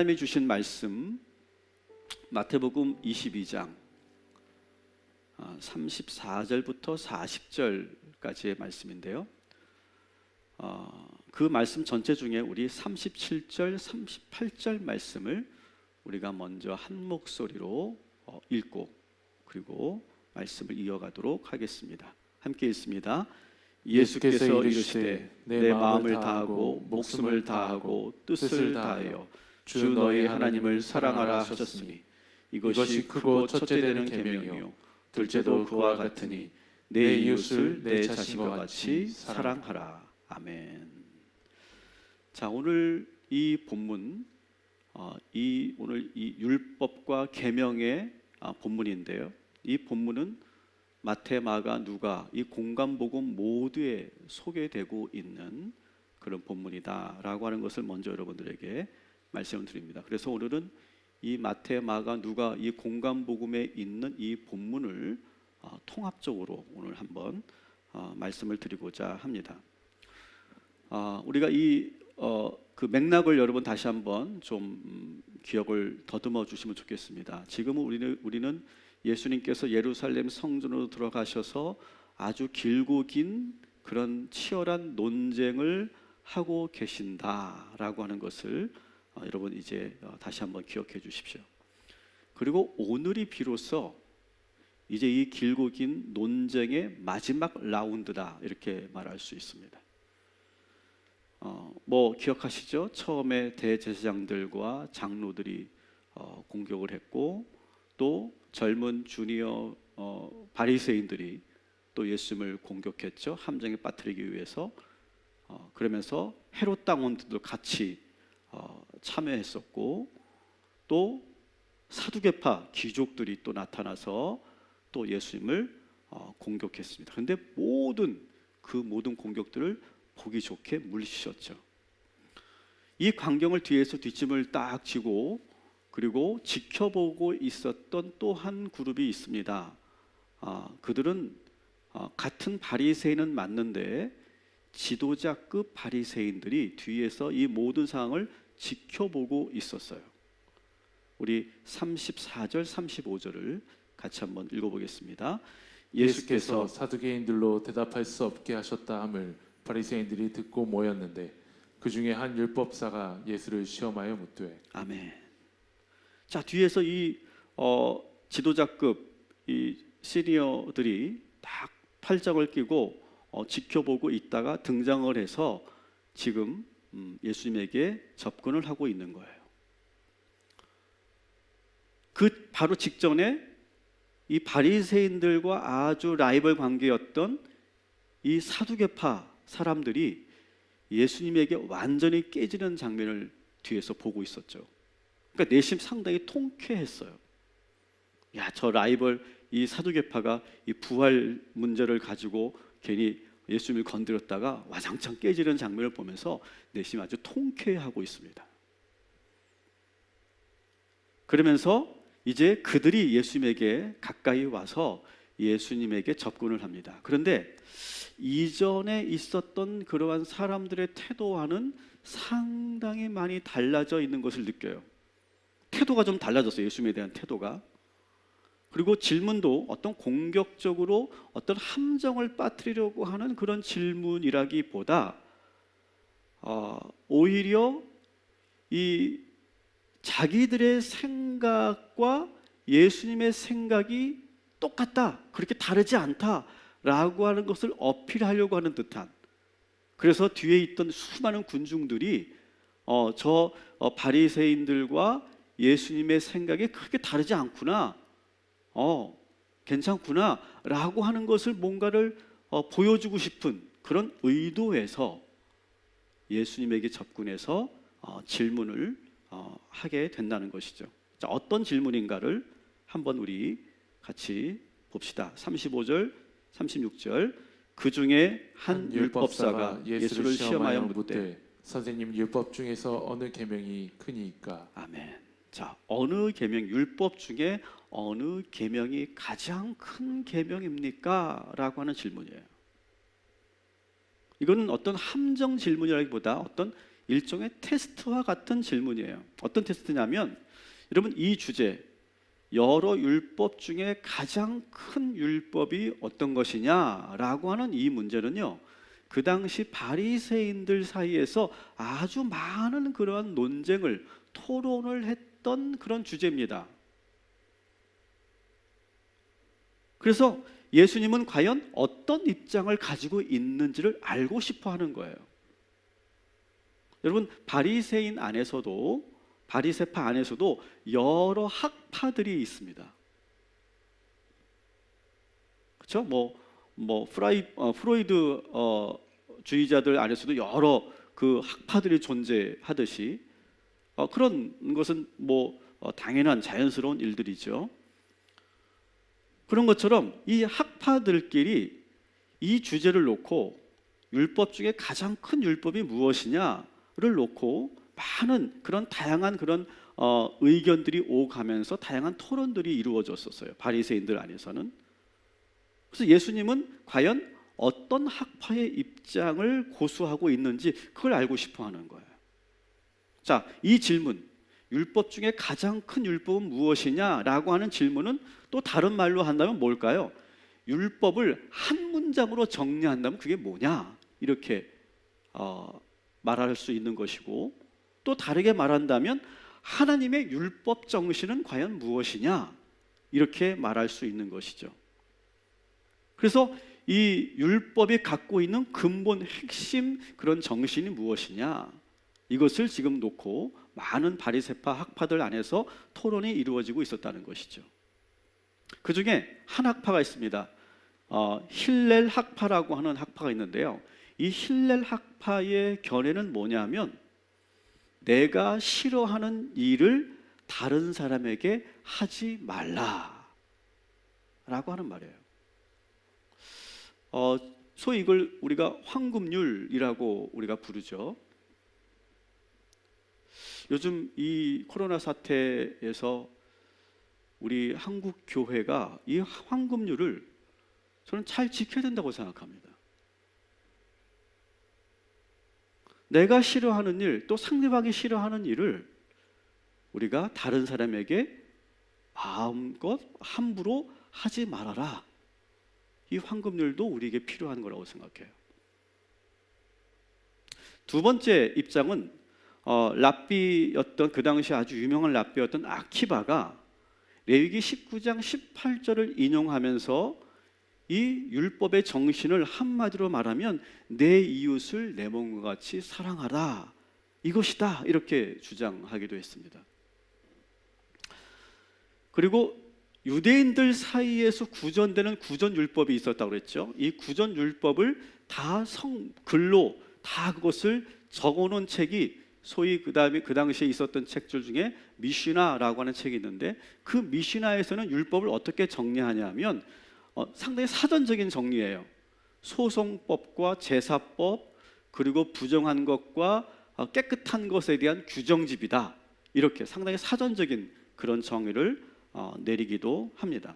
하나님이 주신 말씀 마태복음 22장 34절부터 40절까지의 말씀인데요. 그 말씀 전체 중에 우리 37절, 38절 말씀을 우리가 먼저 한 목소리로 읽고 그리고 말씀을 이어가도록 하겠습니다. 함께 읽습니다. 예수께서 이르시되 내 마음을 다하고 목숨을 다하고 뜻을 다하여 주 너희 하나님을 사랑하라 하셨으니 이것이 크고 첫째 되는 계명이요 둘째도 그와 같으니 내 이웃을 내 자신과 같이 사랑하라. 아멘. 자, 오늘 이 본문 오늘 이 율법과 계명의 본문인데요. 이 본문은 마태, 마가, 누가 이 공간복음 모두에 소개되고 있는 그런 본문이다라고 하는 것을 먼저 여러분들에게 말씀을 드립니다. 그래서 오늘은 이 마태, 마가, 누가 이 공간복음에 있는 이 본문을 통합적으로 오늘 한번 말씀을 드리고자 합니다. 우리가 그 맥락을 여러분 다시 한번 좀 기억을 더듬어 주시면 좋겠습니다. 지금은 우리는 예수님께서 예루살렘 성전으로 들어가셔서 아주 길고 긴 그런 치열한 논쟁을 하고 계신다라고 하는 것을 여러분 이제 다시 한번 기억해 주십시오. 그리고 오늘이 비로소 이제 이 길고 긴 논쟁의 마지막 라운드다 이렇게 말할 수 있습니다. 기억하시죠? 처음에 대제사장들과 장로들이 공격을 했고 또 젊은 주니어 바리새인들이 또 예수님을 공격했죠. 함정에 빠뜨리기 위해서. 그러면서 헤롯 당원들도 같이 참여했었고 또 사두개파 귀족들이 또 나타나서 또 예수님을 공격했습니다. 그런데 그 모든 공격들을 보기 좋게 물리치셨죠. 이 광경을 뒤에서 뒷짐을 딱 지고 그리고 지켜보고 있었던 또 한 그룹이 있습니다. 그들은 같은 바리새인은 맞는데 지도자급 바리새인들이 뒤에서 이 모든 상황을 지켜보고 있었어요. 우리 34절, 35절을 같이 한번 읽어보겠습니다. 예수께서 사두개인들로 대답할 수 없게 하셨다 함을 바리새인들이 듣고 모였는데 그 중에 한 율법사가 예수를 시험하여 묻되 아멘. 자, 뒤에서 이 지도자급 이 시니어들이 딱 팔짱을 끼고 지켜보고 있다가 등장을 해서 지금 예수님에게 접근을 하고 있는 거예요. 그 바로 직전에 이 바리새인들과 아주 라이벌 관계였던 이 사두개파 사람들이 예수님에게 완전히 깨지는 장면을 뒤에서 보고 있었죠. 그러니까 내심 상당히 통쾌했어요. 야, 저 라이벌 이 사두개파가 이 부활 문제를 가지고 괜히 예수님을 건드렸다가 와장창 깨지는 장면을 보면서 내심 아주 통쾌하고 있습니다. 그러면서 이제 그들이 예수님에게 가까이 와서 예수님에게 접근을 합니다. 그런데 이전에 있었던 그러한 사람들의 태도와는 상당히 많이 달라져 있는 것을 느껴요. 태도가 좀 달라졌어요. 예수님에 대한 태도가. 그리고 질문도 어떤 공격적으로 어떤 함정을 빠뜨리려고 하는 그런 질문이라기보다 오히려 이 자기들의 생각과 예수님의 생각이 똑같다, 그렇게 다르지 않다라고 하는 것을 어필하려고 하는 듯한. 그래서 뒤에 있던 수많은 군중들이 바리새인들과 예수님의 생각이 크게 다르지 않구나, 괜찮구나 라고 하는 것을 뭔가를 보여주고 싶은 그런 의도에서 예수님에게 접근해서 질문을 하게 된다는 것이죠. 자, 어떤 질문인가를 한번 우리 같이 봅시다. 35절, 36절. 그 중에 한 율법사가 예수를 시험하여 묻되 선생님, 율법 중에서 어느 계명이 크니까? 아멘. 자, 어느 계명, 율법 중에 어느 계명이 가장 큰 계명입니까? 라고 하는 질문이에요. 이거는 어떤 함정 질문이라기보다 어떤 일종의 테스트와 같은 질문이에요. 어떤 테스트냐면 여러분 이 주제 여러 율법 중에 가장 큰 율법이 어떤 것이냐라고 하는 이 문제는요. 그 당시 바리새인들 사이에서 아주 많은 그러한 논쟁을 토론을 했던 그런 주제입니다. 그래서 예수님은 과연 어떤 입장을 가지고 있는지를 알고 싶어 하는 거예요. 여러분 바리새파 안에서도 여러 학파들이 있습니다. 그렇죠? 프로이드 주의자들 안에서도 여러 그 학파들이 존재하듯이 그런 것은 당연한 자연스러운 일들이죠. 그런 것처럼 이 학파들끼리 이 주제를 놓고 율법 중에 가장 큰 율법이 무엇이냐를 놓고 많은 그런 다양한 그런 의견들이 오가면서 다양한 토론들이 이루어졌었어요. 바리새인들 안에서는. 그래서 예수님은 과연 어떤 학파의 입장을 고수하고 있는지 그걸 알고 싶어 하는 거예요. 자, 이 질문 율법 중에 가장 큰 율법은 무엇이냐라고 하는 질문은 또 다른 말로 한다면 뭘까요? 율법을 한 문장으로 정리한다면 그게 뭐냐? 이렇게 말할 수 있는 것이고 또 다르게 말한다면 하나님의 율법 정신은 과연 무엇이냐? 이렇게 말할 수 있는 것이죠. 그래서 이 율법이 갖고 있는 근본 핵심 그런 정신이 무엇이냐? 이것을 지금 놓고 많은 바리새파 학파들 안에서 토론이 이루어지고 있었다는 것이죠. 그 중에 한 학파가 있습니다. 힐렐 학파라고 하는 학파가 있는데요. 이 힐렐 학파의 견해는 뭐냐면 내가 싫어하는 일을 다른 사람에게 하지 말라라고 하는 말이에요. 소위 이걸 우리가 황금률이라고 우리가 부르죠. 요즘 이 코로나 사태에서 우리 한국 교회가 이 황금률을 저는 잘 지켜야 된다고 생각합니다. 내가 싫어하는 일, 또 상대방이 싫어하는 일을 우리가 다른 사람에게 마음껏 함부로 하지 말아라. 이 황금률도 우리에게 필요한 거라고 생각해요. 두 번째 입장은 랍비였던 그 당시 아주 유명한 랍비였던 아키바가 레위기 19장 18절을 인용하면서 이 율법의 정신을 한마디로 말하면 내 이웃을 내 몸과 같이 사랑하라 이것이다 이렇게 주장하기도 했습니다. 그리고 유대인들 사이에서 구전되는 구전율법이 있었다고 그랬죠. 이 구전율법을 다 글로 다 그것을 적어놓은 책이 소위 그 당시에 있었던 책들 중에 미시나라고 하는 책이 있는데 그 미시나에서는 율법을 어떻게 정리하냐면 상당히 사전적인 정리예요. 소송법과 제사법 그리고 부정한 것과 깨끗한 것에 대한 규정집이다. 이렇게 상당히 사전적인 그런 정의를 내리기도 합니다.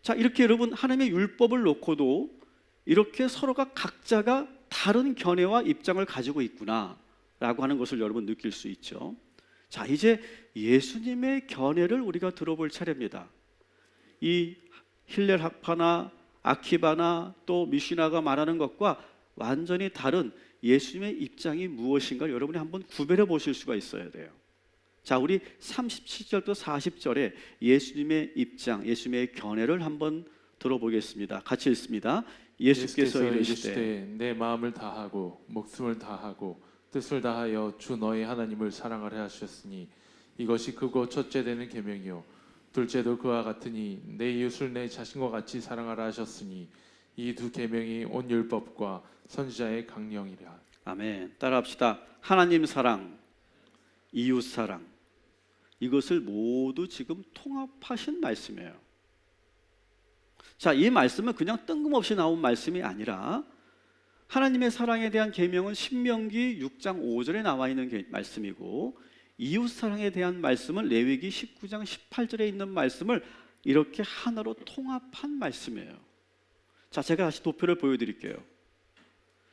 자, 이렇게 여러분 하나님의 율법을 놓고도 이렇게 서로가 각자가 다른 견해와 입장을 가지고 있구나 라고 하는 것을 여러분 느낄 수 있죠. 자, 이제 예수님의 견해를 우리가 들어볼 차례입니다. 이 힐렐 학파나 아키바나 또 미시나가 말하는 것과 완전히 다른 예수님의 입장이 무엇인가 여러분이 한번 구별해 보실 수가 있어야 돼요. 자, 우리 37절부터 40절에 예수님의 입장, 예수님의 견해를 한번 들어보겠습니다. 같이 읽습니다. 예수께서 이르시되 내 마음을 다하고 목숨을 다하고 뜻을 다하여 주 너희 하나님을 사랑하라 하셨으니 이것이 크고 첫째 되는 계명이요 둘째도 그와 같으니 내 이웃을 내 자신과 같이 사랑하라 하셨으니 이 두 계명이 온 율법과 선지자의 강령이라. 아멘. 따라합시다. 하나님 사랑, 이웃 사랑, 이것을 모두 지금 통합하신 말씀이에요. 자, 이 말씀은 그냥 뜬금없이 나온 말씀이 아니라 하나님의 사랑에 대한 계명은 신명기 6장 5절에 나와 있는 말씀이고 이웃 사랑에 대한 말씀은 레위기 19장 18절에 있는 말씀을 이렇게 하나로 통합한 말씀이에요. 자, 제가 다시 도표를 보여드릴게요.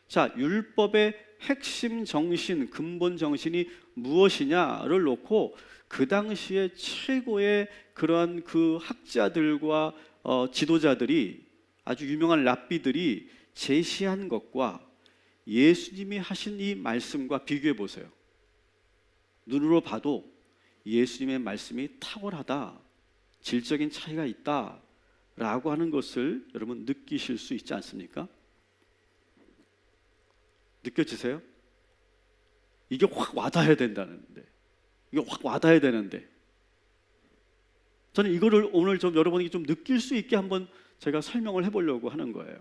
자, 율법의 핵심 정신, 근본 정신이 무엇이냐를 놓고 그 당시에 최고의 그러한 그 학자들과 지도자들이, 아주 유명한 랍비들이 제시한 것과 예수님이 하신 이 말씀과 비교해 보세요. 눈으로 봐도 예수님의 말씀이 탁월하다, 질적인 차이가 있다라고 하는 것을 여러분 느끼실 수 있지 않습니까? 느껴지세요? 이게 확 와닿아야 된다는데, 이게 확 와닿아야 되는데, 저는 이거를 오늘 좀 여러분이 좀 느낄 수 있게 한번 제가 설명을 해보려고 하는 거예요.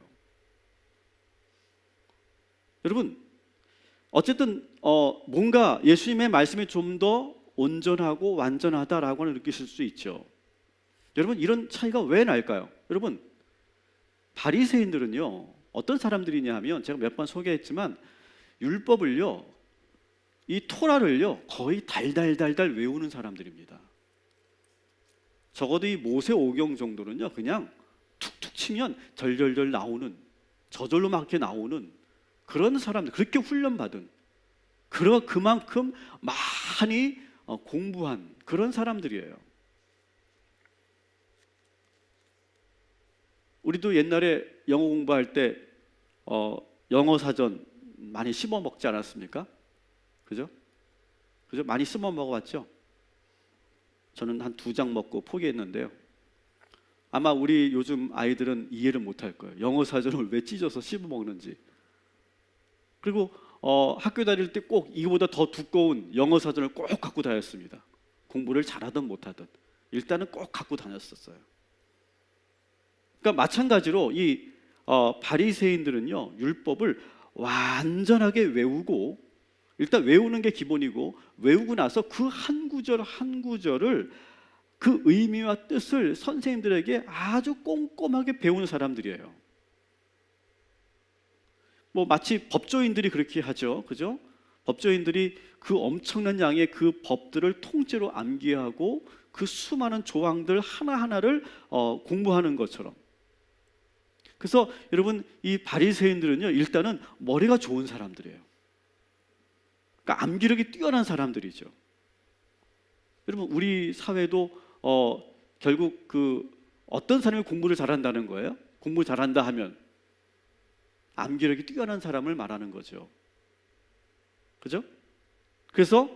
여러분, 어쨌든 뭔가 예수님의 말씀이 좀 더 온전하고 완전하다라고 느끼실 수 있죠. 여러분, 이런 차이가 왜 날까요? 여러분, 바리새인들은요 어떤 사람들이냐 하면, 제가 몇 번 소개했지만 율법을요, 이 토라를요 거의 달달달달 외우는 사람들입니다. 적어도 이 모세오경 정도는요 그냥 툭툭 치면 절절절 나오는, 저절로 막 이렇게 나오는 그런 사람들, 그렇게 훈련받은, 그만큼 많이 공부한 그런 사람들이에요. 우리도 옛날에 영어 공부할 때 영어 사전 많이 씹어 먹지 않았습니까? 그죠? 많이 씹어 먹어봤죠? 저는 한 2장 먹고 포기했는데요. 아마 우리 요즘 아이들은 이해를 못할 거예요. 영어 사전을 왜 찢어서 씹어 먹는지. 그리고 학교 다닐 때 꼭 이거보다 더 두꺼운 영어 사전을 꼭 갖고 다녔습니다. 공부를 잘하든 못하든 일단은 꼭 갖고 다녔었어요. 그러니까 마찬가지로 이 바리새인들은요 율법을 완전하게 외우고, 일단 외우는 게 기본이고, 외우고 나서 그 한 구절 한 구절을, 그 의미와 뜻을 선생님들에게 아주 꼼꼼하게 배우는 사람들이에요. 뭐 마치 법조인들이 그렇게 하죠, 그죠? 법조인들이 그 엄청난 양의 그 법들을 통째로 암기하고 그 수많은 조항들 하나하나를 공부하는 것처럼. 그래서 여러분, 이 바리새인들은요 일단은 머리가 좋은 사람들이에요. 그러니까 암기력이 뛰어난 사람들이죠. 여러분, 우리 사회도 결국 그 어떤 사람이 공부를 잘한다는 거예요? 공부 잘한다 하면 암기력이 뛰어난 사람을 말하는 거죠. 그죠? 그래서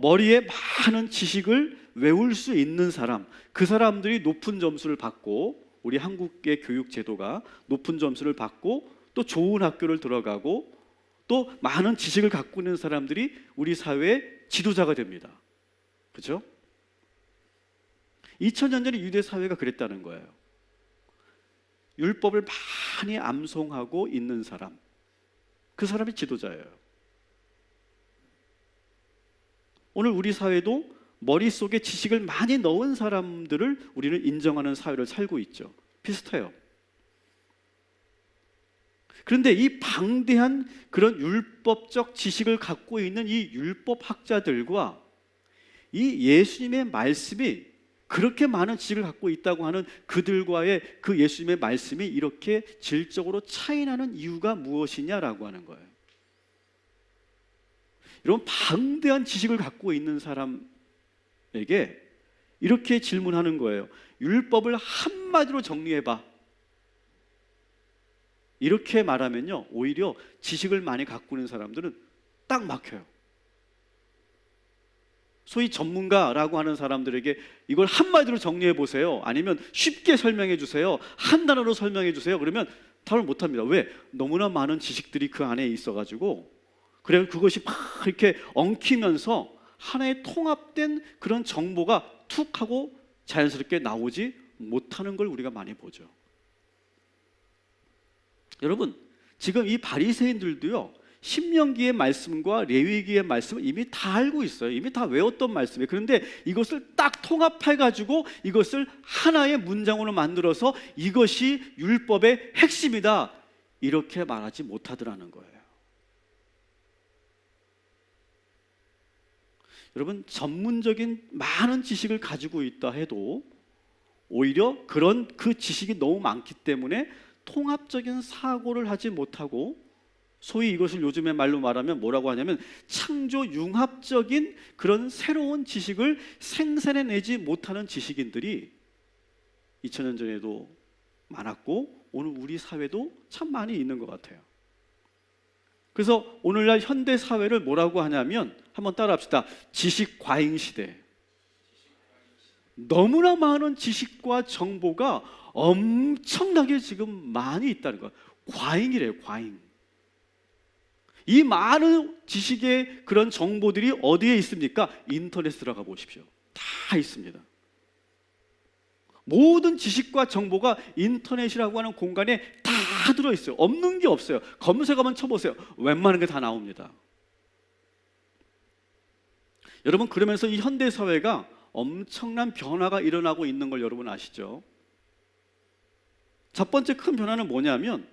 머리에 많은 지식을 외울 수 있는 사람, 그 사람들이 높은 점수를 받고, 우리 한국의 교육 제도가 높은 점수를 받고 또 좋은 학교를 들어가고 또 많은 지식을 갖고 있는 사람들이 우리 사회의 지도자가 됩니다. 그렇죠? 2000년 전에 유대 사회가 그랬다는 거예요. 율법을 많이 암송하고 있는 사람, 그 사람이 지도자예요. 오늘 우리 사회도 머릿속에 지식을 많이 넣은 사람들을 우리는 인정하는 사회를 살고 있죠. 비슷해요. 그런데 이 방대한 그런 율법적 지식을 갖고 있는 이 율법학자들과 이 예수님의 말씀이, 그렇게 많은 지식을 갖고 있다고 하는 그들과의 그 예수님의 말씀이 이렇게 질적으로 차이나는 이유가 무엇이냐라고 하는 거예요. 이런 방대한 지식을 갖고 있는 사람에게 이렇게 질문하는 거예요. 율법을 한마디로 정리해봐. 이렇게 말하면요, 오히려 지식을 많이 갖고 있는 사람들은 딱 막혀요. 소위 전문가라고 하는 사람들에게 이걸 한마디로 정리해 보세요, 아니면 쉽게 설명해 주세요, 한 단어로 설명해 주세요, 그러면 답을 못합니다. 왜? 너무나 많은 지식들이 그 안에 있어가지고, 그래서 그것이 막 이렇게 엉키면서 하나의 통합된 그런 정보가 툭 하고 자연스럽게 나오지 못하는 걸 우리가 많이 보죠. 여러분, 지금 이 바리새인들도요 신명기의 말씀과 레위기의 말씀을 이미 다 알고 있어요. 이미 다 외웠던 말씀이에요. 그런데 이것을 딱 통합해가지고 이것을 하나의 문장으로 만들어서 이것이 율법의 핵심이다, 이렇게 말하지 못하더라는 거예요. 여러분, 전문적인 많은 지식을 가지고 있다 해도 오히려 그런 그 지식이 너무 많기 때문에 통합적인 사고를 하지 못하고 소위 이것을 요즘의 말로 말하면 뭐라고 하냐면 창조 융합적인 그런 새로운 지식을 생산해내지 못하는 지식인들이 2000년 전에도 많았고 오늘 우리 사회도 참 많이 있는 것 같아요. 그래서 오늘날 현대 사회를 뭐라고 하냐면 한번 따라합시다. 지식 과잉 시대. 너무나 많은 지식과 정보가 엄청나게 지금 많이 있다는 거예요. 과잉이래요, 과잉. 이 많은 지식의 그런 정보들이 어디에 있습니까? 인터넷에 들어가 보십시오. 다 있습니다. 모든 지식과 정보가 인터넷이라고 하는 공간에 다 들어있어요. 없는 게 없어요. 검색 한번 쳐보세요. 웬만한 게 다 나옵니다. 여러분, 그러면서 이 현대사회가 엄청난 변화가 일어나고 있는 걸 여러분 아시죠? 첫 번째 큰 변화는 뭐냐면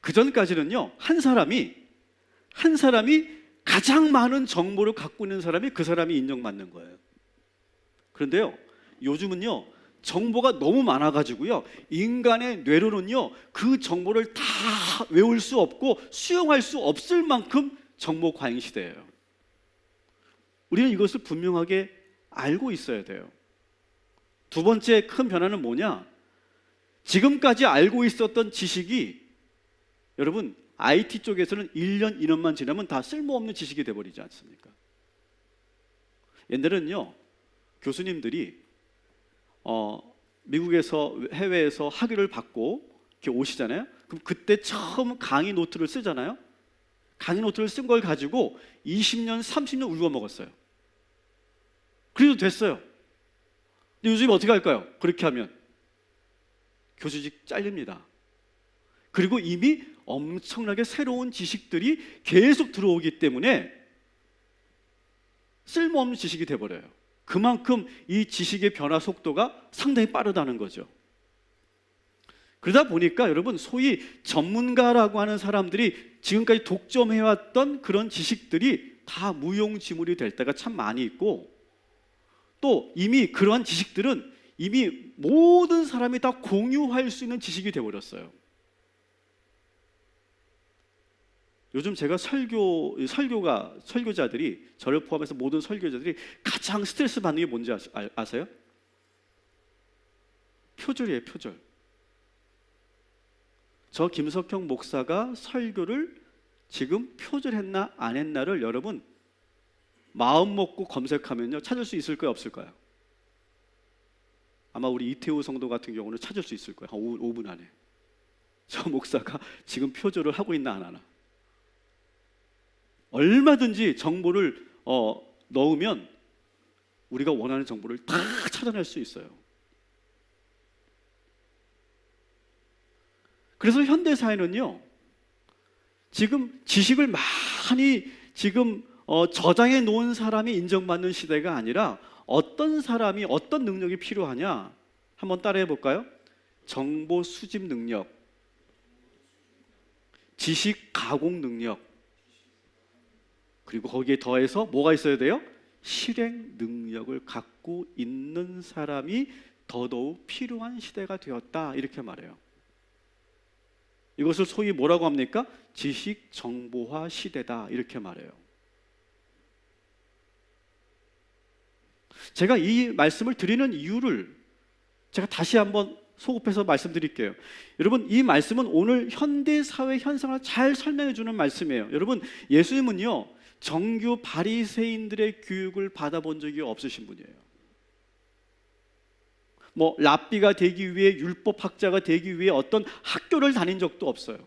그전까지는요, 한 사람이 가장 많은 정보를 갖고 있는 사람이 그 사람이 인정받는 거예요. 그런데요, 요즘은요, 정보가 너무 많아가지고요, 인간의 뇌로는요, 그 정보를 다 외울 수 없고 수용할 수 없을 만큼 정보 과잉 시대예요. 우리는 이것을 분명하게 알고 있어야 돼요. 두 번째 큰 변화는 뭐냐? 지금까지 알고 있었던 지식이 여러분 IT 쪽에서는 1년, 2년만 지나면 다 쓸모없는 지식이 돼버리지 않습니까? 옛날에는요, 교수님들이 미국에서 해외에서 학위를 받고 이렇게 오시잖아요. 그럼 그때 처음 강의 노트를 쓰잖아요. 강의 노트를 쓴 걸 가지고 20년, 30년 울고 먹었어요. 그래도 됐어요. 근데 요즘 어떻게 할까요? 그렇게 하면 교수직 잘립니다. 그리고 이미 엄청나게 새로운 지식들이 계속 들어오기 때문에 쓸모없는 지식이 돼버려요. 그만큼 이 지식의 변화 속도가 상당히 빠르다는 거죠. 그러다 보니까 여러분, 소위 전문가라고 하는 사람들이 지금까지 독점해왔던 그런 지식들이 다 무용지물이 될 때가 참 많이 있고, 또 이미 그러한 지식들은 이미 모든 사람이 다 공유할 수 있는 지식이 되어버렸어요. 요즘 제가 설교자들이, 저를 포함해서 모든 설교자들이 가장 스트레스 받는 게 뭔지 아세요? 표절이에요, 표절. 저 김석형 목사가 설교를 지금 표절했나 안 했나를 여러분 마음 먹고 검색하면요, 찾을 수 있을까요, 없을까요? 아마 우리 이태우 성도 같은 경우는 찾을 수 있을 거예요. 한 5분 안에. 저 목사가 지금 표절을 하고 있나 안 하나. 얼마든지 정보를 넣으면 우리가 원하는 정보를 다 찾아낼 수 있어요. 그래서 현대사회는요, 지금 지식을 많이 지금 저장해 놓은 사람이 인정받는 시대가 아니라 어떤 사람이 어떤 능력이 필요하냐, 한번 따라해 볼까요? 정보 수집 능력, 지식 가공 능력, 그리고 거기에 더해서 뭐가 있어야 돼요? 실행 능력을 갖고 있는 사람이 더더욱 필요한 시대가 되었다, 이렇게 말해요. 이것을 소위 뭐라고 합니까? 지식 정보화 시대다, 이렇게 말해요. 제가 이 말씀을 드리는 이유를 제가 다시 한번 소급해서 말씀드릴게요. 여러분, 이 말씀은 오늘 현대사회 현상을 잘 설명해 주는 말씀이에요. 여러분, 예수님은요, 정규 바리새인들의 교육을 받아본 적이 없으신 분이에요. 뭐 랍비가 되기 위해, 율법학자가 되기 위해 어떤 학교를 다닌 적도 없어요.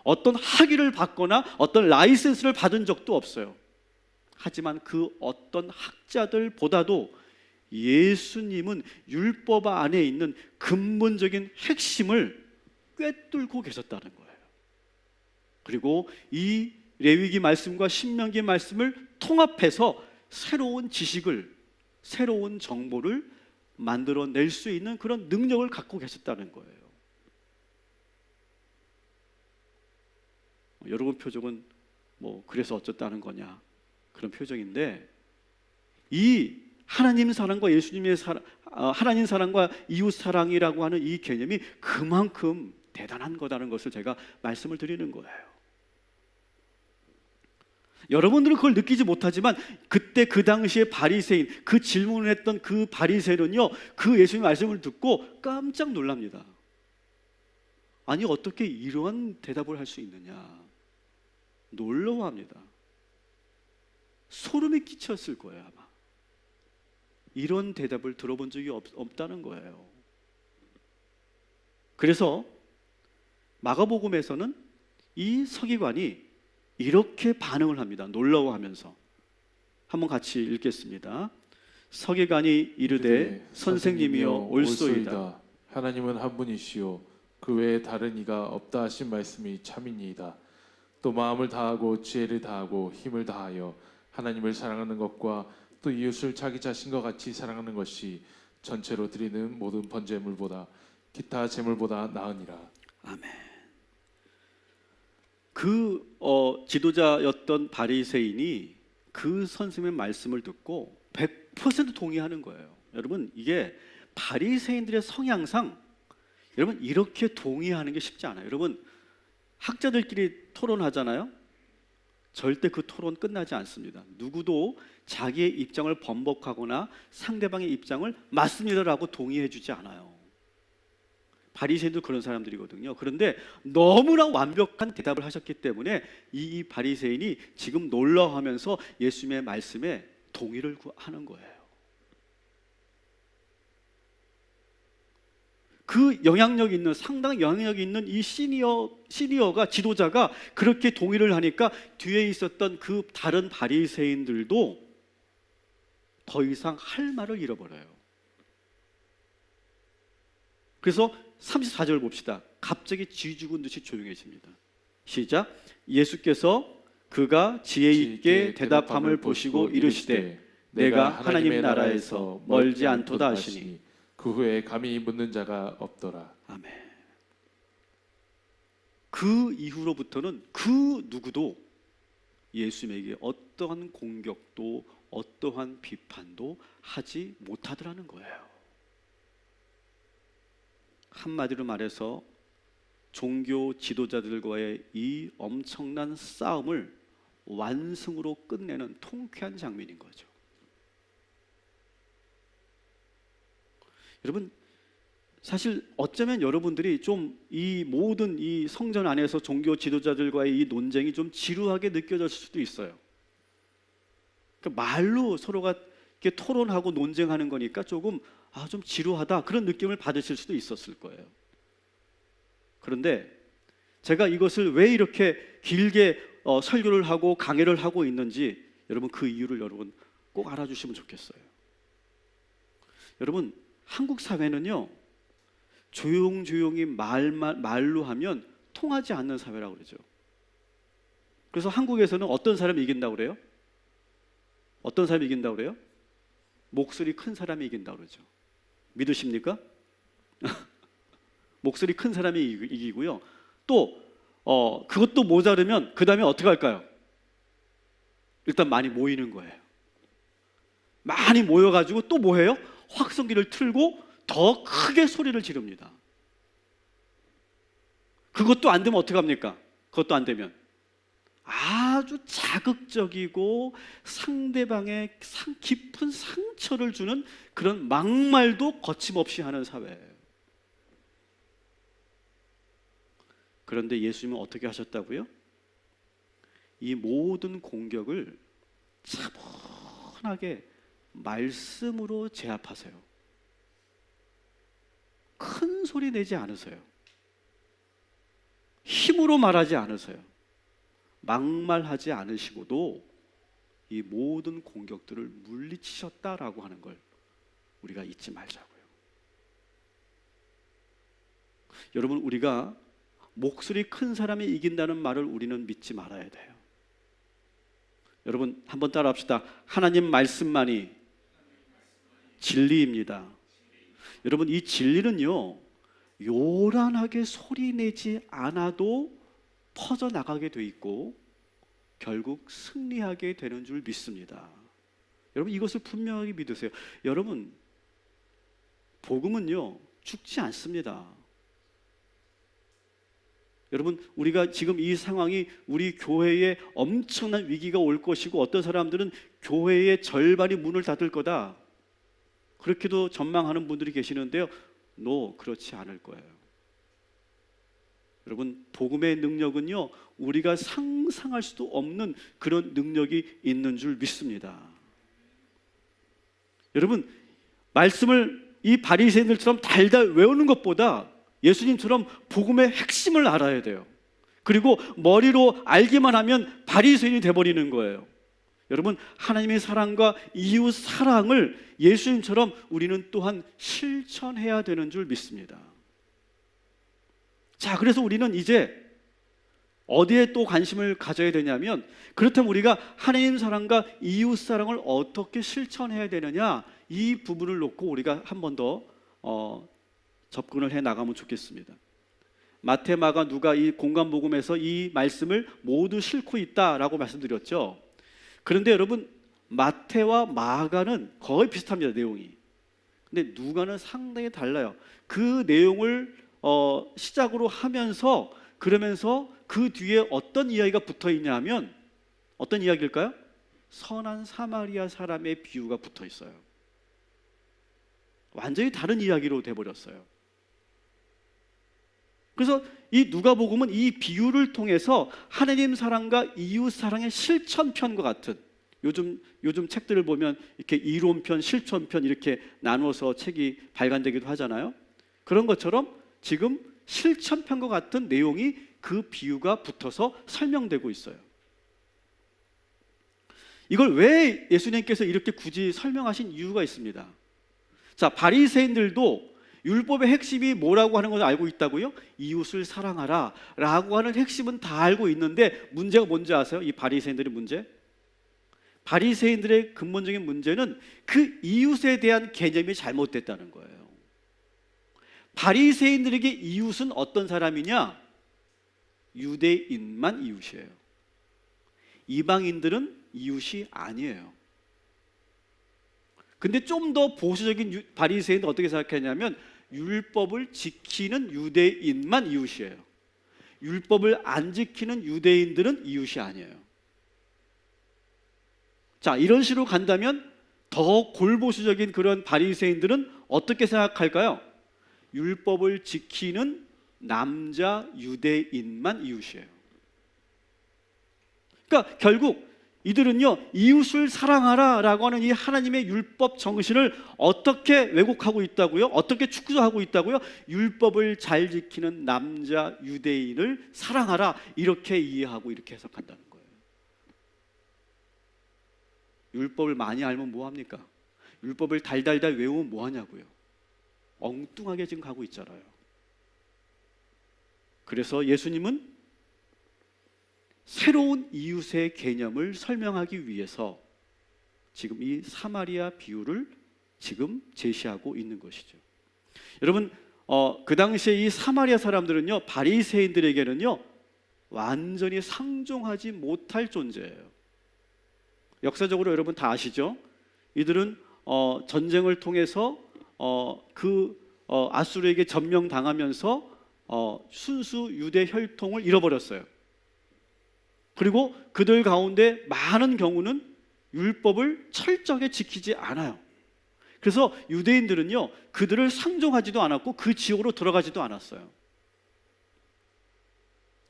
어떤 학위를 받거나 어떤 라이센스를 받은 적도 없어요. 하지만 그 어떤 학자들보다도 예수님은 율법 안에 있는 근본적인 핵심을 꿰뚫고 계셨다는 거예요. 그리고 이 레위기 말씀과 신명기 말씀을 통합해서 새로운 지식을, 새로운 정보를 만들어낼 수 있는 그런 능력을 갖고 계셨다는 거예요. 여러분 표정은 뭐 그래서 어쩌다는 거냐, 그런 표정인데, 이 하나님 사랑과 예수님의 사랑, 하나님 사랑과 이웃 사랑이라고 하는 이 개념이 그만큼 대단한 거다는 것을 제가 말씀을 드리는 거예요. 여러분들은 그걸 느끼지 못하지만 그때 그 당시에 바리새인, 그 질문을 했던 그 바리새인은요, 그 예수님의 말씀을 듣고 깜짝 놀랍니다. 아니 어떻게 이러한 대답을 할 수 있느냐, 놀라워합니다. 소름이 끼쳤을 거예요 아마. 이런 대답을 들어본 적이 없다는 거예요. 그래서 마가복음에서는 이 서기관이 이렇게 반응을 합니다. 놀라워하면서. 한번 같이 읽겠습니다. 서기관이 이르되 선생님이여 옳소이다. 하나님은 한 분이시요 그 외에 다른 이가 없다 하신 말씀이 참이니이다. 또 마음을 다하고 지혜를 다하고 힘을 다하여 하나님을 사랑하는 것과 또 이웃을 자기 자신과 같이 사랑하는 것이 전체로 드리는 모든 번제물보다 기타 제물보다 나으니라. 아멘. 그 지도자였던 바리새인이 그 선생님의 말씀을 듣고 100% 동의하는 거예요. 여러분, 이게 바리새인들의 성향상 여러분 이렇게 동의하는 게 쉽지 않아요. 여러분, 학자들끼리 토론하잖아요. 절대 그 토론 끝나지 않습니다. 누구도 자기의 입장을 번복하거나 상대방의 입장을 맞습니다라고 동의해 주지 않아요. 바리새인도 그런 사람들이거든요. 그런데 너무나 완벽한 대답을 하셨기 때문에 이 바리새인이 지금 놀라워하면서 예수님의 말씀에 동의를 하는 거예요. 그 영향력 있는, 상당히 영향력 있는 이 시니어가, 지도자가 그렇게 동의를 하니까 뒤에 있었던 그 다른 바리새인들도 더 이상 할 말을 잃어버려요. 그래서 34절 봅시다. 갑자기 쥐 죽은 듯이 조용해집니다. 시작. 예수께서 그가 지혜 있게 대답함을 보시고 이르시되 내가 하나님 나라에서 멀지 않도다 하시니 그 후에 감히 묻는 자가 없더라. 아멘. 그 이후로부터는 그 누구도 예수님에게 어떠한 공격도 어떠한 비판도 하지 못하더라는 거예요. 한마디로 말해서 종교 지도자들과의 이 엄청난 싸움을 완승으로 끝내는 통쾌한 장면인 거죠. 여러분, 사실 어쩌면 여러분들이 좀 이 모든 이 성전 안에서 종교 지도자들과의 이 논쟁이 좀 지루하게 느껴졌을 수도 있어요. 그러니까 말로 서로가 이렇게 토론하고 논쟁하는 거니까 조금 좀 지루하다 그런 느낌을 받으실 수도 있었을 거예요. 그런데 제가 이것을 왜 이렇게 길게 설교를 하고 강해를 하고 있는지 여러분 그 이유를 여러분 꼭 알아주시면 좋겠어요. 여러분, 한국 사회는요 조용조용히 말로 하면 통하지 않는 사회라고 그러죠. 그래서 한국에서는 어떤 사람이 이긴다고 그래요? 어떤 사람이 이긴다고 그래요? 목소리 큰 사람이 이긴다고 그러죠. 믿으십니까? 목소리 큰 사람이 이기고요. 또 그것도 모자르면 그 다음에 어떻게 할까요? 일단 많이 모이는 거예요. 많이 모여가지고 또 뭐 해요? 확성기를 틀고 더 크게 소리를 지릅니다. 그것도 안 되면 어떻게 합니까? 그것도 안 되면 아주 자극적이고 상대방의 깊은 상처를 주는 그런 막말도 거침없이 하는 사회예요. 그런데 예수님은 어떻게 하셨다고요? 이 모든 공격을 차분하게 말씀으로 제압하세요. 큰 소리 내지 않으세요. 힘으로 말하지 않으세요. 막말하지 않으시고도 이 모든 공격들을 물리치셨다라고 하는 걸 우리가 잊지 말자고요. 여러분, 우리가 목소리 큰 사람이 이긴다는 말을 우리는 믿지 말아야 돼요. 여러분 한번 따라합시다. 하나님 말씀만이 진리입니다. 여러분, 이 진리는요 요란하게 소리내지 않아도 퍼져나가게 돼 있고 결국 승리하게 되는 줄 믿습니다. 여러분 이것을 분명하게 믿으세요. 여러분, 복음은요 죽지 않습니다. 여러분, 우리가 지금 이 상황이 우리 교회에 엄청난 위기가 올 것이고 어떤 사람들은 교회의 절반이 문을 닫을 거다, 그렇게도 전망하는 분들이 계시는데요. 그렇지 않을 거예요. 여러분, 복음의 능력은요, 우리가 상상할 수도 없는 그런 능력이 있는 줄 믿습니다. 여러분, 말씀을 이 바리새인들처럼 달달 외우는 것보다 예수님처럼 복음의 핵심을 알아야 돼요. 그리고 머리로 알기만 하면 바리새인이 돼버리는 거예요. 여러분, 하나님의 사랑과 이웃 사랑을 예수님처럼 우리는 또한 실천해야 되는 줄 믿습니다. 자, 그래서 우리는 이제 어디에 또 관심을 가져야 되냐면, 그렇다면 우리가 하나님 사랑과 이웃 사랑을 어떻게 실천해야 되느냐, 이 부분을 놓고 우리가 한 번 더 접근을 해 나가면 좋겠습니다. 마태, 마가, 누가 이 공간복음에서 이 말씀을 모두 싣고 있다라고 말씀드렸죠. 그런데 여러분, 마태와 마가는 거의 비슷합니다, 내용이. 근데 누가는 상당히 달라요. 그 내용을 시작으로 하면서, 그러면서 그 뒤에 어떤 이야기가 붙어 있냐면, 어떤 이야기일까요? 선한 사마리아 사람의 비유가 붙어 있어요. 완전히 다른 이야기로 돼버렸어요. 그래서 이 누가복음은 이 비유를 통해서 하나님 사랑과 이웃 사랑의 실천편과 같은, 요즘 책들을 보면 이렇게 이론편, 실천편 이렇게 나누어서 책이 발간되기도 하잖아요. 그런 것처럼 지금 실천편과 같은 내용이 그 비유가 붙어서 설명되고 있어요. 이걸 왜 예수님께서 이렇게 굳이 설명하신 이유가 있습니다. 자, 바리새인들도 율법의 핵심이 뭐라고 하는 걸 알고 있다고요? 이웃을 사랑하라 라고 하는 핵심은 다 알고 있는데, 문제가 뭔지 아세요? 이 바리새인들의 문제? 바리새인들의 근본적인 문제는 그 이웃에 대한 개념이 잘못됐다는 거예요. 바리새인들에게 이웃은 어떤 사람이냐? 유대인만 이웃이에요. 이방인들은 이웃이 아니에요. 근데 좀 더 보수적인 바리새인은 어떻게 생각하냐면, 율법을 지키는 유대인만 이웃이에요. 율법을 안 지키는 유대인들은 이웃이 아니에요. 자, 이런 식으로 간다면 더 골보수적인 그런 바리새인들은 어떻게 생각할까요? 율법을 지키는 남자 유대인만 이웃이에요. 그러니까 결국 이들은요, 이웃을 사랑하라 라고 하는 이 하나님의 율법 정신을 어떻게 왜곡하고 있다고요? 어떻게 축소하고 있다고요? 율법을 잘 지키는 남자 유대인을 사랑하라, 이렇게 이해하고 이렇게 해석한다는 거예요. 율법을 많이 알면 뭐합니까? 율법을 달달달 외우면 뭐하냐고요? 엉뚱하게 지금 가고 있잖아요. 그래서 예수님은 새로운 이웃의 개념을 설명하기 위해서 지금 이 사마리아 비유를 지금 제시하고 있는 것이죠. 여러분, 그 당시에 이 사마리아 사람들은요, 바리새인들에게는요 완전히 상종하지 못할 존재예요. 역사적으로 여러분 다 아시죠? 이들은 전쟁을 통해서 아수르에게 점령당하면서 순수 유대 혈통을 잃어버렸어요. 그리고 그들 가운데 많은 경우는 율법을 철저하게 지키지 않아요. 그래서 유대인들은요, 그들을 상종하지도 않았고 그 지역으로 들어가지도 않았어요.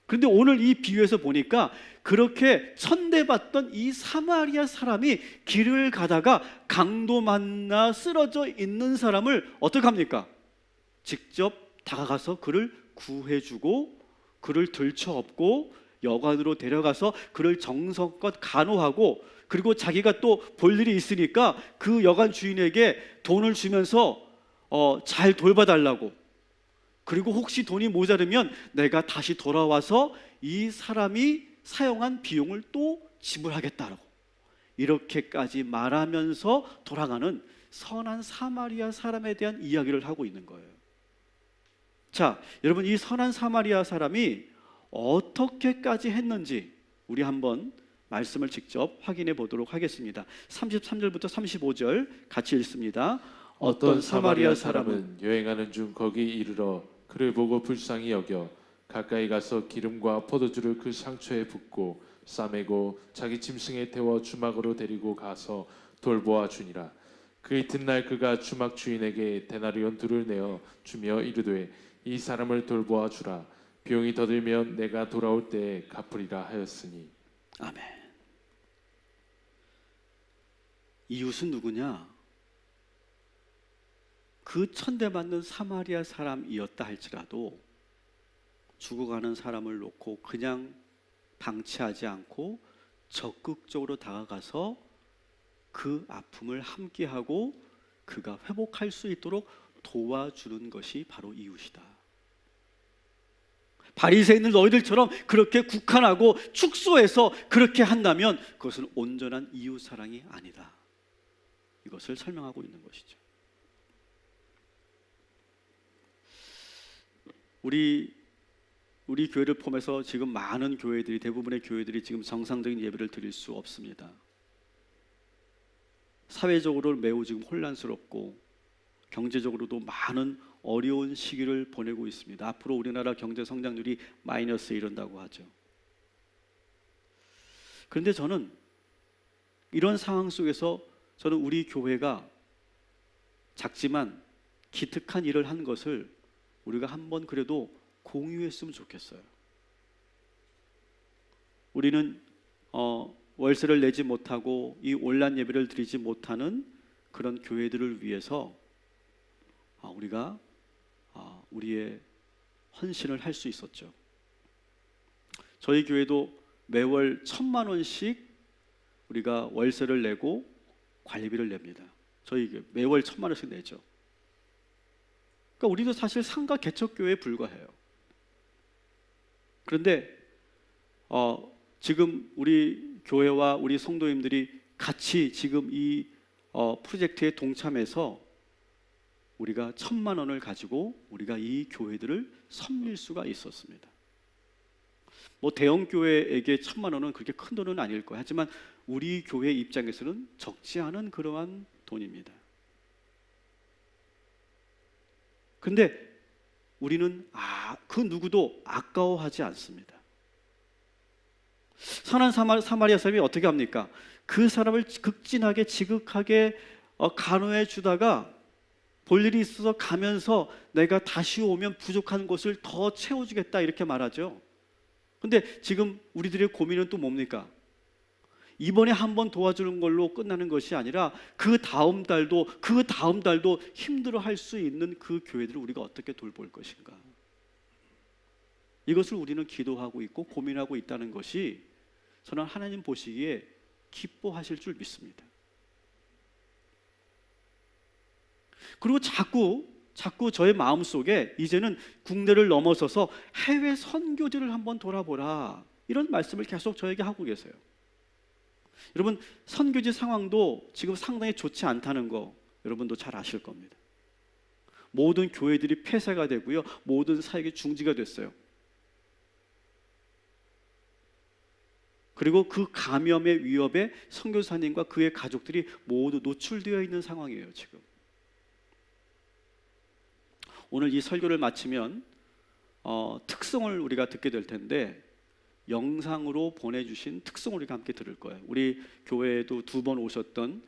그런데 오늘 이 비유에서 보니까 그렇게 천대받던 이 사마리아 사람이 길을 가다가 강도 만나 쓰러져 있는 사람을 어떻게 합니까? 직접 다가가서 그를 구해주고 그를 들쳐업고 여관으로 데려가서 그를 정성껏 간호하고, 그리고 자기가 또 볼 일이 있으니까 그 여관 주인에게 돈을 주면서 잘 돌봐달라고, 그리고 혹시 돈이 모자르면 내가 다시 돌아와서 이 사람이 사용한 비용을 또 지불하겠다라고, 이렇게까지 말하면서 돌아가는 선한 사마리아 사람에 대한 이야기를 하고 있는 거예요. 자, 여러분, 이 선한 사마리아 사람이 어떻게까지 했는지 우리 한번 말씀을 직접 확인해 보도록 하겠습니다. 33절부터 35절 같이 읽습니다. 어떤 사마리아 사람은 여행하는 중 거기 이르러 그를 보고 불쌍히 여겨 가까이 가서 기름과 포도주를 그 상처에 붓고 싸매고 자기 짐승에 태워 주막으로 데리고 가서 돌보아 주니라. 그 이튿날 그가 주막 주인에게 데나리온 둘을 내어 주며 이르되 이 사람을 돌보아 주라. 비용이 더 들면 내가 돌아올 때에 갚으리라 하였으니. 아멘. 이웃은 누구냐? 그 천대받는 사마리아 사람이었다 할지라도 죽어가는 사람을 놓고 그냥 방치하지 않고 적극적으로 다가가서 그 아픔을 함께하고 그가 회복할 수 있도록 도와주는 것이 바로 이웃이다. 바리새인들 너희들처럼 그렇게 국한하고 축소해서 그렇게 한다면 그것은 온전한 이웃 사랑이 아니다. 이것을 설명하고 있는 것이죠. 우리 교회를 포함해서 지금 많은 교회들이, 대부분의 교회들이 지금 정상적인 예배를 드릴 수 없습니다. 사회적으로 매우 지금 혼란스럽고 경제적으로도 많은 어려운 시기를 보내고 있습니다. 앞으로 우리나라 경제 성장률이 마이너스에 이른다고 하죠. 그런데 저는 이런 상황 속에서 저는 우리 교회가 작지만 기특한 일을 한 것을 우리가 한번 그래도 공유했으면 좋겠어요. 우리는 월세를 내지 못하고 이 온라인 예배를 드리지 못하는 그런 교회들을 위해서 우리가 우리의 헌신을 할 수 있었죠. 저희 교회도 매월 1,000만 원씩 우리가 월세를 내고 관리비를 냅니다. 저희 교회 매월 1,000만 원씩 내죠. 그러니까 우리도 사실 상가 개척교회에 불과해요. 그런데 지금 우리 교회와 우리 성도님들이 같이 지금 이 프로젝트에 동참해서 우리가 1,000만 원을 가지고 우리가 이 교회들을 섬길 수가 있었습니다. 뭐 대형 교회에게 1,000만 원은 그렇게 큰 돈은 아닐 거예요. 하지만 우리 교회 입장에서는 적지 않은 그러한 돈입니다. 그런데 우리는 그 누구도 아까워하지 않습니다. 선한 사마리아 사람이 어떻게 합니까? 그 사람을 극진하게 지극하게 간호해 주다가 볼 일이 있어서 가면서 내가 다시 오면 부족한 것을 더 채워주겠다 이렇게 말하죠. 근데 지금 우리들의 고민은 또 뭡니까? 이번에 한번 도와주는 걸로 끝나는 것이 아니라 그 다음 달도 힘들어할 수 있는 그 교회들을 우리가 어떻게 돌볼 것인가? 이것을 우리는 기도하고 있고 고민하고 있다는 것이 저는 하나님 보시기에 기뻐하실 줄 믿습니다. 그리고 자꾸 저의 마음속에 이제는 국내를 넘어서서 해외 선교지를 한번 돌아보라 이런 말씀을 계속 저에게 하고 계세요. 여러분 선교지 상황도 지금 상당히 좋지 않다는 거 여러분도 잘 아실 겁니다. 모든 교회들이 폐쇄가 되고요, 모든 사역이 중지가 됐어요. 그리고 그 감염의 위협에 선교사님과 그의 가족들이 모두 노출되어 있는 상황이에요. 지금 오늘 이 설교를 마치면 특송을 우리가 듣게 될 텐데 영상으로 보내주신 특송을 우리가 함께 들을 거예요. 우리 교회에도 2번 오셨던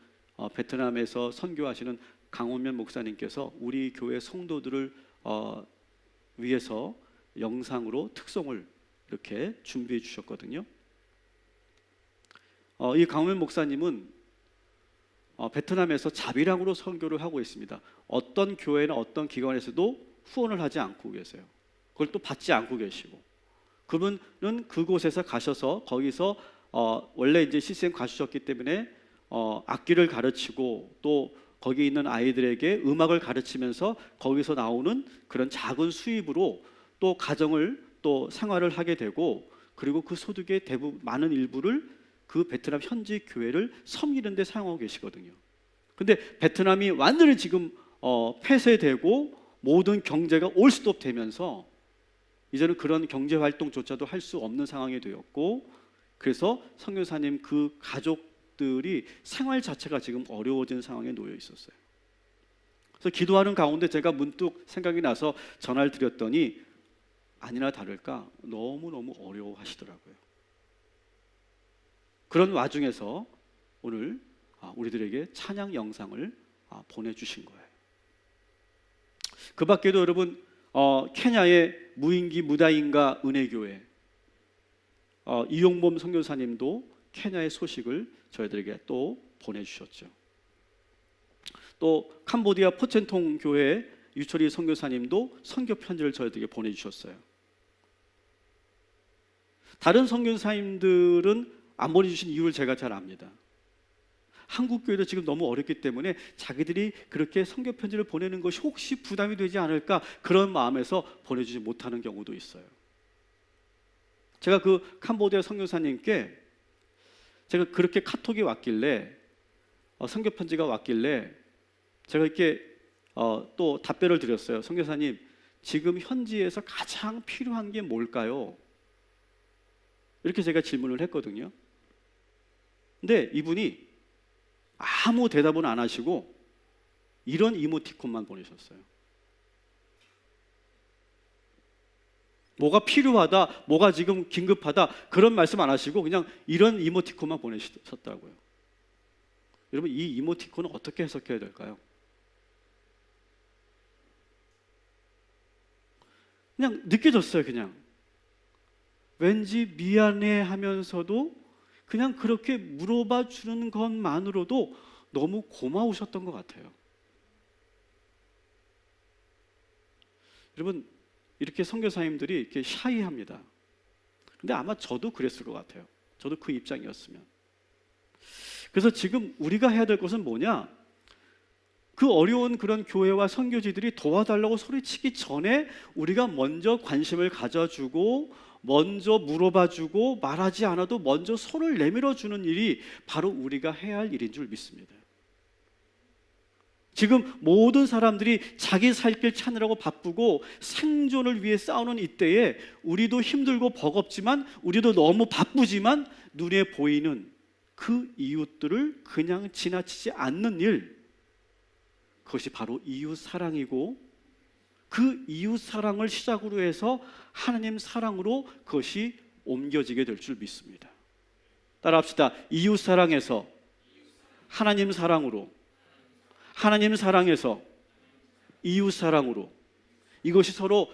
베트남에서 선교하시는 강원면 목사님께서 우리 교회 성도들을 위해서 영상으로 특송을 이렇게 준비해 주셨거든요. 이 강원면 목사님은 베트남에서 자비랑으로 선교를 하고 있습니다. 어떤 교회나 어떤 기관에서도 후원을 하지 않고 계세요. 그걸 또 받지 않고 계시고, 그분은 그곳에서 가셔서 거기서 원래 이제 CCM 가주셨기 때문에 악기를 가르치고 또 거기 있는 아이들에게 음악을 가르치면서 거기서 나오는 그런 작은 수입으로 또 가정을 또 생활을 하게 되고, 그리고 그 소득의 대부분 많은 일부를 그 베트남 현지 교회를 섬기는 데 사용하고 계시거든요. 근데 베트남이 완전히 지금 폐쇄되고 모든 경제가 올스톱 되면서 이제는 그런 경제 활동조차도 할 수 없는 상황이 되었고, 그래서 선교사님 그 가족들이 생활 자체가 지금 어려워진 상황에 놓여 있었어요. 그래서 기도하는 가운데 제가 문득 생각이 나서 전화를 드렸더니 아니나 다를까 너무너무 어려워하시더라고요. 그런 와중에서 오늘 우리들에게 찬양 영상을 보내주신 거예요. 그 밖에도 여러분 케냐의 무인기 무다인가 은혜교회 이용범 선교사님도 케냐의 소식을 저희들에게 또 보내주셨죠. 또 캄보디아 포첸통 교회 유철이 선교사님도 선교 편지를 저희들에게 보내주셨어요. 다른 선교사님들은 안 보내주신 이유를 제가 잘 압니다. 한국 교회도 지금 너무 어렵기 때문에 자기들이 그렇게 선교 편지를 보내는 것이 혹시 부담이 되지 않을까 그런 마음에서 보내주지 못하는 경우도 있어요. 제가 그 캄보디아 선교사님께 제가 그렇게 카톡이 왔길래 선교 편지가 왔길래 제가 이렇게 또 답변을 드렸어요. 선교사님, 지금 현지에서 가장 필요한 게 뭘까요? 이렇게 제가 질문을 했거든요. 근데 이분이 아무 대답은 안 하시고 이런 이모티콘만 보내셨어요. 뭐가 필요하다, 뭐가 지금 긴급하다 그런 말씀 안 하시고 그냥 이런 이모티콘만 보내셨다고요. 여러분, 이 이모티콘은 어떻게 해석해야 될까요? 그냥 느껴졌어요. 그냥 왠지 미안해 하면서도 그냥 그렇게 물어봐 주는 것만으로도 너무 고마우셨던 것 같아요. 여러분, 이렇게 선교사님들이 이렇게 샤이합니다. 근데 아마 저도 그랬을 것 같아요. 저도 그 입장이었으면. 그래서 지금 우리가 해야 될 것은 뭐냐? 그 어려운 그런 교회와 선교지들이 도와달라고 소리치기 전에 우리가 먼저 관심을 가져주고 먼저 물어봐주고 말하지 않아도 먼저 손을 내밀어주는 일이 바로 우리가 해야 할 일인 줄 믿습니다. 지금 모든 사람들이 자기 살 길 찾느라고 바쁘고 생존을 위해 싸우는 이때에 우리도 힘들고 버겁지만 우리도 너무 바쁘지만 눈에 보이는 그 이웃들을 그냥 지나치지 않는 일, 그것이 바로 이웃 사랑이고 그 이웃 사랑을 시작으로 해서 하나님 사랑으로 그것이 옮겨지게 될 줄 믿습니다. 따라합시다. 이웃 사랑에서 하나님 사랑으로, 하나님 사랑에서 이웃 사랑으로, 이것이 서로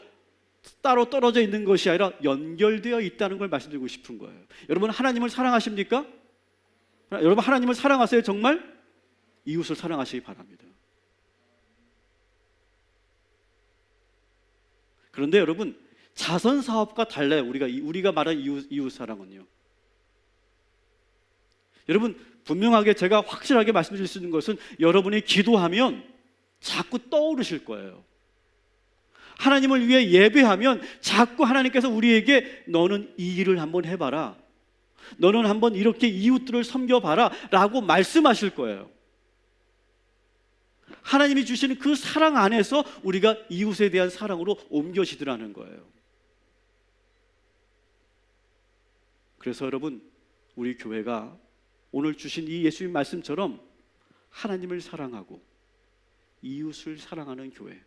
따로 떨어져 있는 것이 아니라 연결되어 있다는 걸 말씀드리고 싶은 거예요. 여러분, 하나님을 사랑하십니까? 여러분, 하나님을 사랑하세요? 정말? 이웃을 사랑하시기 바랍니다. 그런데 여러분, 자선 사업과 달라요. 우리가 말한 이웃 사랑은요. 여러분, 분명하게 제가 확실하게 말씀드릴 수 있는 것은 여러분이 기도하면 자꾸 떠오르실 거예요. 하나님을 위해 예배하면 자꾸 하나님께서 우리에게 너는 이 일을 한번 해봐라, 너는 한번 이렇게 이웃들을 섬겨봐라 라고 말씀하실 거예요. 하나님이 주시는 그 사랑 안에서 우리가 이웃에 대한 사랑으로 옮겨지더라는 거예요. 그래서 여러분, 우리 교회가 오늘 주신 이 예수님 말씀처럼 하나님을 사랑하고 이웃을 사랑하는 교회,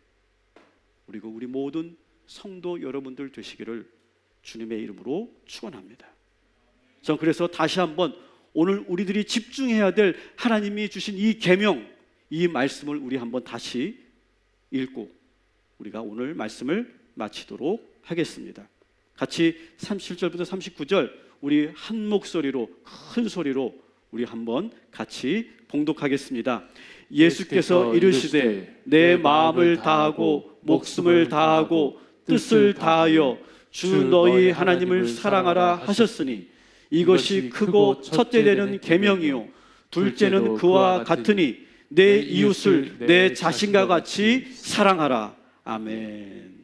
그리고 우리 모든 성도 여러분들 되시기를 주님의 이름으로 축원합니다. 전 그래서 다시 한번 오늘 우리들이 집중해야 될 하나님이 주신 이 계명, 이 말씀을 우리 한번 다시 읽고 우리가 오늘 말씀을 마치도록 하겠습니다. 같이 37절부터 39절 우리 한 목소리로 큰 소리로 우리 한번 같이 봉독하겠습니다. 예수께서 이르시되 내 마음을 다하고 목숨을 다하고 뜻을 다하여 주 너희 하나님을 사랑하라 하셨으니 이것이 크고 첫째 되는 계명이요 둘째는 그와 같으니 내 이웃을 내 자신과 같이 사랑하라. 아멘.